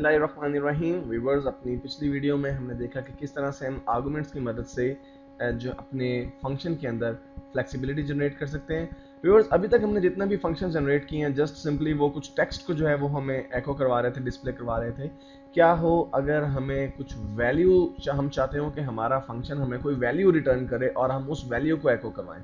बिस्मिल्लाहिर्रहमानिर्रहीम। व्यूअर्स, अपनी पिछली वीडियो में हमने देखा कि किस तरह से हम आर्गुमेंट्स की मदद से जो अपने फंक्शन के अंदर फ्लेक्सिबिलिटी जनरेट कर सकते हैं। व्यूअर्स, अभी तक हमने जितना भी फंक्शन जनरेट किए हैं जस्ट सिंपली वो कुछ टेक्स्ट को जो है वो हमें एको करवा रहे थे, डिस्प्ले करवा रहे थे। क्या हो अगर हमें कुछ वैल्यू हम चाहते हो कि हमारा फंक्शन हमें कोई वैल्यू रिटर्न करे और हम उस वैल्यू को एको करवाएं।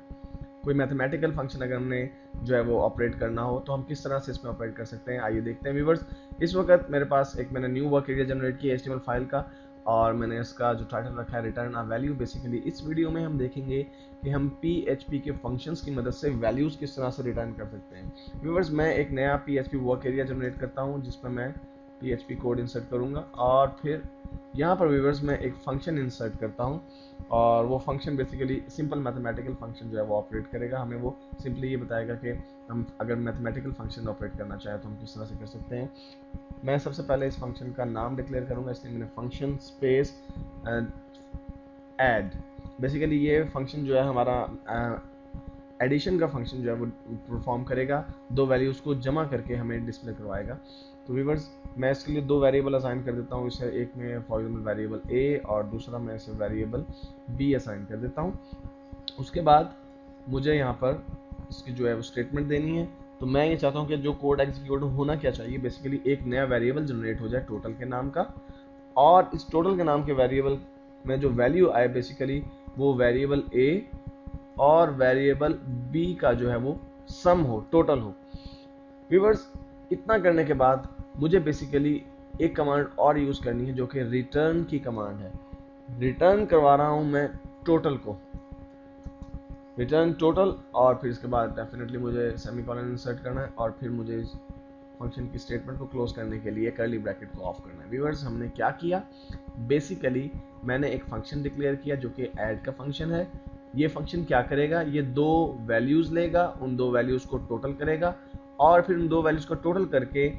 कोई मैथमेटिकल फंक्शन अगर हमने जो है वो ऑपरेट करना हो तो हम किस तरह से इसमें ऑपरेट कर सकते हैं, आइए देखते हैं व्यूवर्स। इस वक्त मेरे पास मैंने न्यू वर्क एरिया जनरेट किया HTML फाइल का और मैंने इसका जो टाइटल रखा है रिटर्न अ वैल्यू। बेसिकली इस वीडियो में हम देखेंगे कि हम PHP के फंक्शंस की मदद से वैल्यूज़ किस तरह से रिटर्न कर सकते हैं। व्यूवर्स, मैं एक नया PHP वर्क एरिया जनरेट करता हूँ जिसमें मैं PHP कोड इंसर्ट करूँगा और फिर यहाँ पर व्यूवर्स मैं एक फंक्शन इंसर्ट करता हूँ और वो function basically simple mathematical function जो है वो ऑपरेट करेगा। हमें वो सिंपली ये बताएगा कि हम अगर मैथमेटिकल फंक्शन ऑपरेट करना चाहें तो हम किस तरह से कर सकते हैं। मैं सबसे पहले इस फंक्शन का नाम डिक्लेयर करूंगा, इसलिए मैंने फंक्शन स्पेस ऐड। बेसिकली ये फंक्शन जो है हमारा एडिशन का फंक्शन जो है वो परफॉर्म करेगा, दो वैल्यूज़ को जमा करके हमें डिस्प्ले करवाएगा। तो व्यूअर्स, मैं इसके लिए दो वेरिएबल असाइन कर देता हूँ। इसे एक में फॉर एग्जाम्पल वेरिएबल A और दूसरा मैं इसे वेरिएबल B असाइन कर देता हूँ। उसके बाद मुझे यहाँ पर इसकी जो है वो स्टेटमेंट देनी है। तो मैं ये चाहता हूँ कि जो कोड एग्जीक्यूट होना क्या चाहिए, बेसिकली एक नया वेरिएबल जनरेट हो जाए टोटल के नाम का, और इस टोटल के नाम के वेरिएबल में जो वैल्यू आए बेसिकली वो वेरिएबल A और वेरिएबल B का जो है वो सम हो, टोटल हो। व्यूअर्स, इतना करने के बाद मुझे बेसिकली एक कमांड और यूज़ करनी है जो कि रिटर्न की कमांड है। रिटर्न करवा रहा हूँ मैं टोटल को, रिटर्न टोटल, और फिर इसके बाद डेफिनेटली मुझे सेमीकोलन इंसर्ट करना है और फिर मुझे इस फंक्शन की स्टेटमेंट को क्लोज करने के लिए कर्ली ब्रैकेट को ऑफ करना है। व्यूअर्स, हमने क्या किया, बेसिकली मैंने एक फंक्शन डिक्लेयर किया जो कि ऐड का फंक्शन है। ये फंक्शन क्या करेगा, ये दो वैल्यूज़ लेगा, उन दो वैल्यूज़ को टोटल करेगा और फिर उन दो वैल्यूज़ को टोटल करके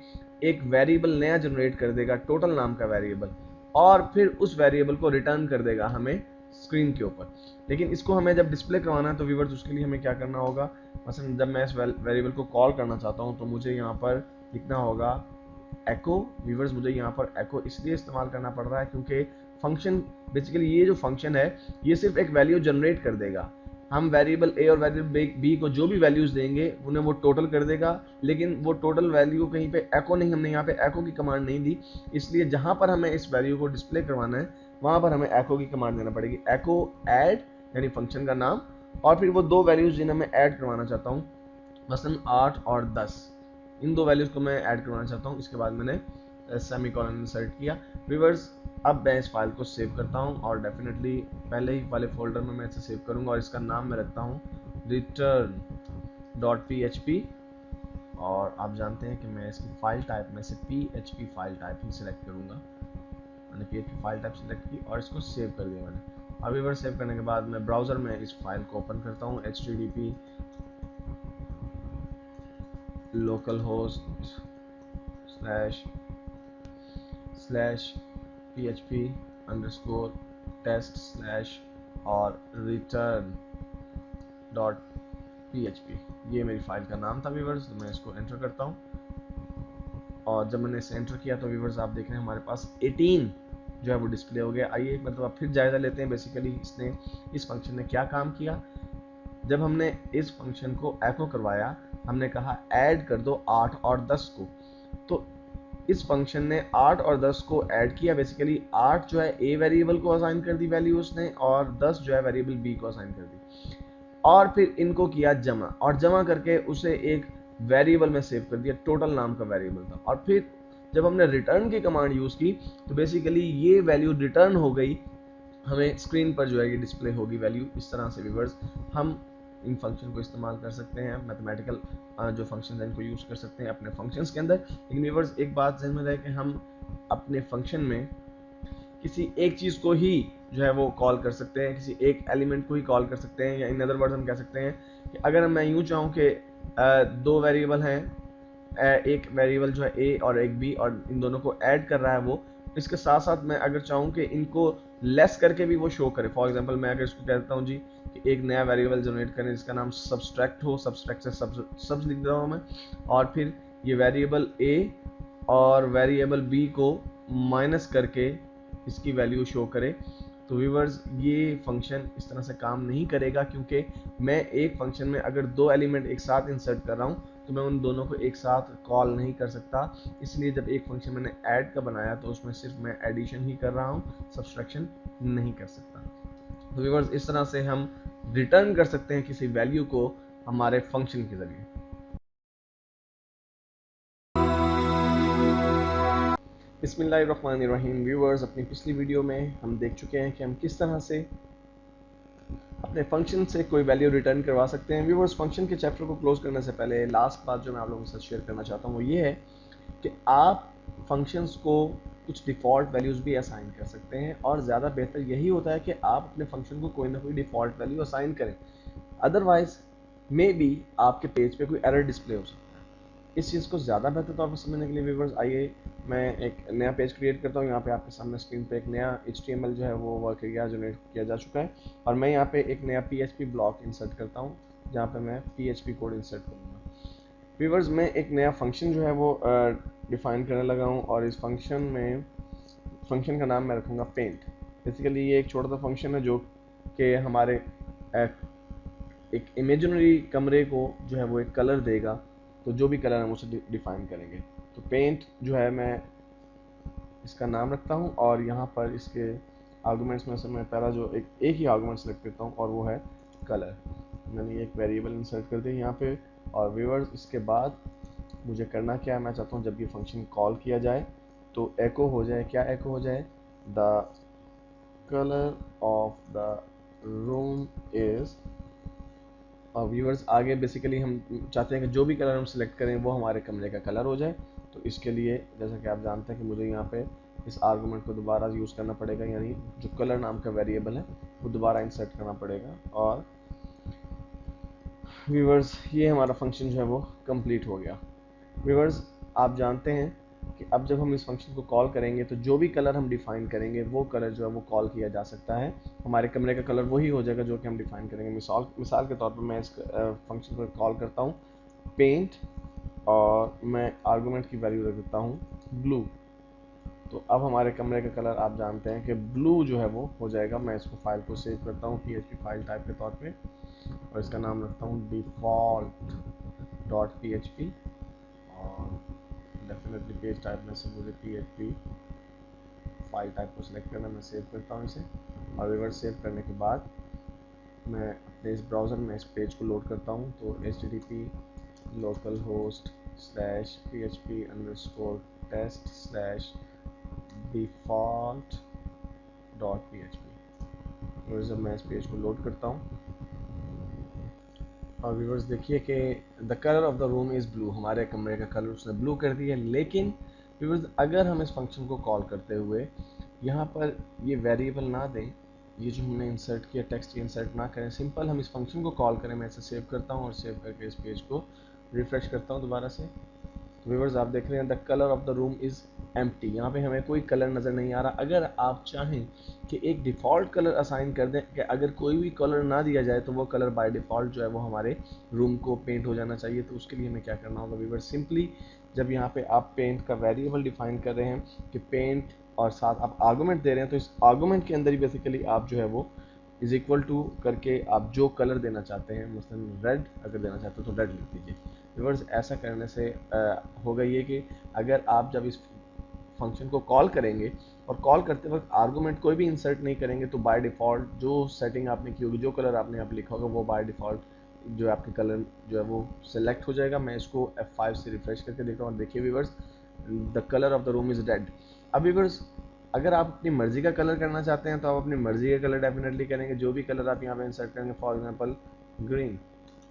एक वेरिएबल नया जनरेट कर देगा, टोटल नाम का वेरिएबल, और फिर उस वेरिएबल को रिटर्न कर देगा हमें स्क्रीन के ऊपर। लेकिन इसको हमें जब डिस्प्ले करवाना है तो व्यूअर्स उसके लिए हमें क्या करना होगा, मसलन जब मैं इस वेरिएबल को कॉल करना चाहता हूँ तो मुझे यहाँ पर लिखना होगा एको। व्यूअर्स, मुझे यहाँ पर एको इसलिए इस्तेमाल करना पड़ रहा है क्योंकि फंक्शन बेसिकली ये जो फंक्शन है ये सिर्फ एक वैल्यू जनरेट कर देगा। हम वेरिएबल A और वेरिएबल B को जो भी वैल्यूज देंगे उन्हें वो टोटल कर देगा, लेकिन वो टोटल वैल्यू कहीं पे एको नहीं, हमने यहाँ पे एको की कमांड नहीं दी, इसलिए जहाँ पर हमें इस वैल्यू को डिस्प्ले करवाना है वहाँ पर हमें एको की कमांड देना पड़ेगी, एको ऐड, यानी फंक्शन का नाम, और फिर वो दो वैल्यूज जिन्हें मैं ऐड करवाना चाहता हूँ, मसलन 8 और 10, इन दो वैल्यूज को मैं ऐड करवाना चाहता हूँ। इसके बाद मैंने सेमीकोलन इंसर्ट किया। व्यूअर्स, अब मैं इस फाइल को सेव करता हूँ और डेफिनेटली पहले ही वाले फोल्डर में मैं इसे सेव करूँगा और इसका नाम मैं रखता हूँ return.php। और आप जानते हैं कि मैं इसकी फाइल टाइप में से PHP फाइल टाइप ही सिलेक्ट करूँगा। मैंने PHP फाइल टाइप सिलेक्ट की और इसको सेव कर दिया मैंने। अब व्यूअर्स, सेव करने के बाद मैं ब्राउज़र में इस फाइल को ओपन करता हूँ, http localhost/php_test/ और return.php, ये मेरी फाइल का नाम था व्यूअर्स। तो मैं इसको एंटर करता हूँ और जब मैंने इसे एंटर किया तो व्यूअर्स आप देख रहे हैं हमारे पास 18 जो है वो डिस्प्ले हो गया। आइए मतलब आप फिर जायजा लेते हैं बेसिकली इसने इस फंक्शन ने क्या काम किया। जब हमने इस फंक्शन को एको करवाया, हमने कहा ऐड कर दो 8 और 10 को, तो इस फंक्शन ने 8 और 10 को ऐड किया। बेसिकली 8 जो है A वेरिएबल को असाइन कर दी वैल्यू उसने, और 10 जो है वेरिएबल B को असाइन कर दी, और फिर इनको किया जमा, और जमा करके उसे एक वेरिएबल में सेव कर दिया, टोटल नाम का वेरिएबल था। और फिर जब हमने रिटर्न की कमांड यूज़ की तो बेसिकली ये वैल्यू रिटर्न हो गई, हमें स्क्रीन पर जो है ये डिस्प्ले होगी वैल्यू। इस तरह से व्यूअर्स हम इन फंक्शन को इस्तेमाल कर सकते हैं, मैथमेटिकल जो फंक्शन हैं इनको यूज़ कर सकते हैं अपने फंक्शंस के अंदर। लेकिन व्यूअर्स, एक बात ध्यान में रहे कि हम अपने फंक्शन में किसी एक चीज़ को ही जो है वो कॉल कर सकते हैं, किसी एक एलिमेंट को ही कॉल कर सकते हैं, या इन अदर वर्ड्स हम कह सकते हैं कि अगर मैं यूँ चाहूँ कि दो वेरिएबल हैं, एक वेरिएबल जो है A और एक B, और इन दोनों को ऐड कर रहा है वो, इसके साथ साथ मैं अगर चाहूँ कि इनको लेस करके भी वो शो करे, फॉर एग्जांपल मैं अगर इसको कहता हूँ जी कि एक नया वेरिएबल जनरेट करें जिसका नाम सब्सट्रैक्ट हो, सब्सट्रैक्ट से सब्स लिख रहा हूँ मैं, और फिर ये वेरिएबल A और वेरिएबल बी को माइनस करके इसकी वैल्यू शो करे। तो व्यूवर्स ये फंक्शन इस तरह से काम नहीं करेगा, क्योंकि मैं एक फंक्शन में अगर दो एलिमेंट एक साथ इंसर्ट कर रहा हूँ तो मैं उन दोनों को एक साथ कॉल नहीं कर सकता। इसलिए जब एक फंक्शन मैंने ऐड का बनाया तो उसमें सिर्फ मैं एडिशन ही कर रहा हूँ, सब्सट्रैक्शन नहीं कर सकता। तो व्यूवर्स इस तरह से हम रिटर्न कर सकते हैं किसी वैल्यू को हमारे फंक्शन के जरिए। बिस्मिल्लाहिर्रहमानिर्रहीम। व्यूवर्स, अपनी पिछली वीडियो में हम देख चुके हैं कि हम किस तरह से अपने फंक्शन से कोई वैल्यू रिटर्न करवा सकते हैं। व्यूवर्स, फंक्शन के चैप्टर को क्लोज करने से पहले लास्ट बात जो मैं आप लोगों के साथ शेयर करना चाहता हूँ वो ये है कि आप फंक्शंस को कुछ डिफ़ॉल्ट वैल्यूज़ भी असाइन कर सकते हैं, और ज़्यादा बेहतर यही होता है कि आप अपने फंक्शन को कोई ना कोई डिफ़ॉल्ट वैल्यू असाइन करें। अदरवाइज मे बी आपके पेज पे कोई एरर डिस्प्ले हो सकता है। इस चीज़ को ज़्यादा बेहतर तौर पर समझने के लिए व्यूवर्स आइए मैं एक नया पेज क्रिएट करता हूँ। यहाँ पे आपके सामने स्क्रीन पे एक नया HTML जो है वो वर्क एरिया जनरेट किया जा चुका है, और मैं यहाँ पे एक नया PHP ब्लॉक इंसर्ट करता हूँ जहाँ पे मैं PHP कोड इंसर्ट करूँगा। व्यूवर्स, मैं एक नया फंक्शन जो है वो डिफाइन करने लगा हूँ, और इस फंक्शन का नाम मैं रखूँगा पेंट। बेसिकली ये एक छोटा सा फंक्शन है जो कि हमारे एक इमेजिनरी कमरे को जो है वो एक कलर देगा। तो जो भी कलर हम उसे डिफाइन करेंगे। तो पेंट जो है मैं इसका नाम रखता हूँ, और यहाँ पर इसके आर्गुमेंट्स में से मैं पहला जो एक ही आर्गुमेंट सेलेक्ट करता हूँ, और वो है कलर। मैंने एक वेरिएबल इंसर्ट कर दिया यहाँ पे। और व्यूअर्स, इसके बाद मुझे करना क्या है, मैं चाहता हूँ जब ये फंक्शन कॉल किया जाए तो एको हो जाए, क्या एको हो जाए, the colour of the room is. और व्यूअर्स, आगे बेसिकली हम चाहते हैं कि जो भी कलर हम सिलेक्ट करें वो हमारे कमरे का कलर हो जाए। तो इसके लिए जैसा कि आप जानते हैं कि मुझे यहाँ पे इस आर्गुमेंट को दोबारा यूज़ करना पड़ेगा, यानी जो कलर नाम का वेरिएबल है वो दोबारा इंसर्ट करना पड़ेगा। और व्यूअर्स, ये हमारा फंक्शन जो है वो कंप्लीट हो गया। व्यूअर्स, आप जानते हैं कि अब जब हम इस फंक्शन को कॉल करेंगे तो जो भी कलर हम डिफाइन करेंगे वो कलर जो है वो कॉल किया जा सकता है। हमारे कमरे का कलर वही हो जाएगा जो कि हम डिफाइन करेंगे। मिसाल के तौर पर मैं इस फंक्शन को कॉल करता हूँ पेंट, और मैं आर्गुमेंट की वैल्यू रख देता हूँ ब्लू। तो अब हमारे कमरे का कलर आप जानते हैं कि ब्लू जो है वो हो जाएगा। मैं इसको फाइल को सेव करता हूँ PHP फाइल टाइप के तौर पे, और इसका नाम रखता हूँ default डॉट PHP। और डेफिनेटली पेज टाइप में से मुझे PHP फाइल टाइप को सिलेक्ट करना, मैं सेव करता हूँ इसे। और रिवर्स सेव करने के बाद मैं अपने इस ब्राउज़र में इस पेज को लोड करता हूँ। तो http localhost/php_default.php। और जब मैं इस पेज को लोड करता हूँ, और व्यूवर्स देखिए कि the colour of the room is blue, हमारे कमरे का कलर उसने ब्लू कर दिया। लेकिन व्यूवर्स, अगर हम इस फंक्शन को कॉल करते हुए यहाँ पर ये वेरिएबल ना दें, ये जो हमने इंसर्ट किया टेक्स्ट इंसर्ट ना करें, सिंपल हम इस फंक्शन को कॉल करें, मैं इसे सेव करता हूँ और सेव करके इस पेज को रिफ्रेश करता हूँ दोबारा से। तो व्यूवर्स, आप देख रहे हैं the colour of the room is empty, यहाँ पे हमें कोई कलर नज़र नहीं आ रहा। अगर आप चाहें कि एक डिफ़ॉल्ट कलर असाइन कर दें कि अगर कोई भी कलर ना दिया जाए तो वो कलर बाय डिफ़ॉल्ट जो है वो हमारे रूम को पेंट हो जाना चाहिए, तो उसके लिए हमें क्या करना होगा व्यूवर्स, सिंपली जब यहाँ पे आप पेंट का वेरिएबल डिफाइन कर रहे हैं कि पेंट, और साथ आप आर्गुमेंट दे रहे हैं, तो इस आर्गुमेंट के अंदर ही बेसिकली आप जो है वो इज इक्वल टू करके आप जो कलर देना चाहते हैं, मसलन रेड अगर देना चाहते हो तो रेड लिख दीजिए। व्यूअर्स, ऐसा करने से होगा ये कि अगर आप जब इस फंक्शन को कॉल करेंगे और कॉल करते वक्त आर्गुमेंट कोई भी इंसर्ट नहीं करेंगे तो बाय डिफ़ॉल्ट जो सेटिंग आपने की होगी, जो कलर आपने यहाँ पे लिखा होगा, वो बाय डिफ़ॉल्ट जो है आपके कलर जो है वो सिलेक्ट हो जाएगा। मैं इसको F5 से रिफ्रेश करके देखता हूँ। देखिए viewers, the colour of the room is red. अब व्यूअर्स, अगर आप अपनी मर्जी का कलर करना चाहते हैं तो आप अपनी मर्जी का कलर डेफिनेटली करेंगे। जो भी कलर आप यहाँ पे इंसर्ट करेंगे, फॉर एग्जांपल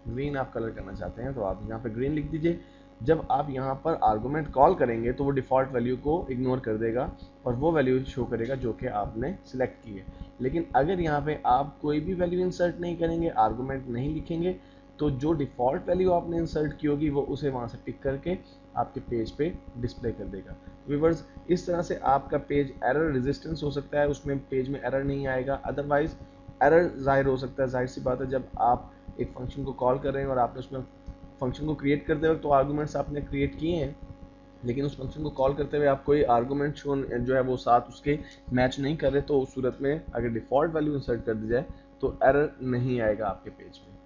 ग्रीन आप कलर करना चाहते हैं तो आप यहाँ पे ग्रीन लिख दीजिए। जब आप यहाँ पर आर्गुमेंट कॉल करेंगे तो वो डिफ़ॉल्ट वैल्यू को इग्नोर कर देगा और वो वैल्यू शो करेगा जो कि आपने सिलेक्ट की है। लेकिन अगर यहाँ पे आप कोई भी वैल्यू इंसर्ट नहीं करेंगे, आर्गुमेंट नहीं लिखेंगे, तो जो डिफ़ॉल्ट वैल्यू आपने इंसर्ट की होगी वो उसे वहाँ से पिक करके आपके पेज पे डिस्प्ले कर देगा। व्यूअर्स, इस तरह से आपका पेज एरर रेजिस्टेंस हो सकता है, उसमें पेज में एरर नहीं आएगा। अदरवाइज एरर ज़ाहिर हो सकता है, जाहिर सी बात है, जब आप एक फंक्शन को कॉल कर रहे हैं और आपने उसमें फंक्शन को क्रिएट करते वक्त तो आर्गुमेंट्स आपने क्रिएट किए हैं, लेकिन उस फंक्शन को कॉल करते हुए आप कोई आर्गूमेंट जो है वो साथ उसके मैच नहीं कर रहे, तो उस सूरत में अगर डिफ़ॉल्ट वैल्यू इंसर्ट कर दी जाए तो एरर नहीं आएगा आपके पेज पे।